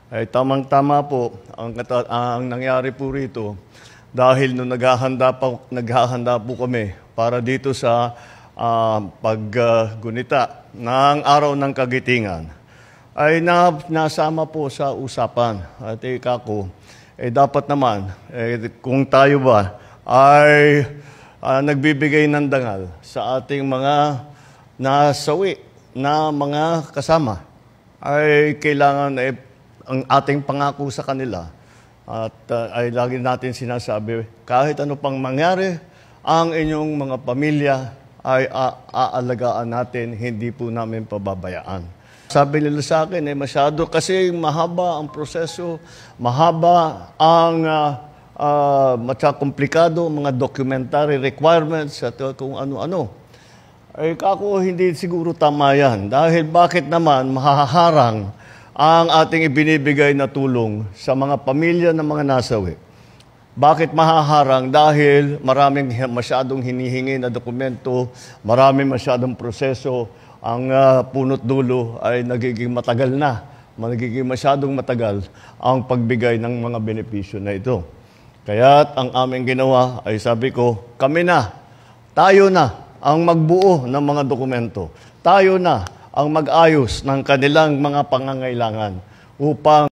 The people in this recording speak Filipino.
Ay tamang-tama po ang nangyari po rito dahil nung naghahanda po kami para dito sa paggunita ng Araw ng Kagitingan ay nasama po sa usapan. At kako, dapat naman kung tayo ba ay nagbibigay ng dangal sa ating mga nasawi na mga kasama, ay kailangan ang ating pangako sa kanila at ay lagi natin sinasabi, kahit ano pang mangyari, ang inyong mga pamilya ay aalagaan natin, hindi po namin pababayaan. Sabi nila sa akin, masyado kasi mahaba ang proseso, mahaba ang komplikado, mga documentary requirements at kung ano-ano. Ay kako, hindi siguro tama yan. Dahil bakit naman mahaharang ang ating ibinibigay na tulong sa mga pamilya ng mga nasawi? Bakit mahaharang? Dahil maraming masyadong hinihingi na dokumento, maraming masyadong proseso, ang punot dulo ay nagiging matagal na, nagiging masyadong matagal ang pagbigay ng mga benepisyo na ito. Kaya't ang aming ginawa ay sabi ko, kami na, tayo na ang magbuo ng mga dokumento. Tayo na ang mag-ayos ng kanilang mga pangangailangan upang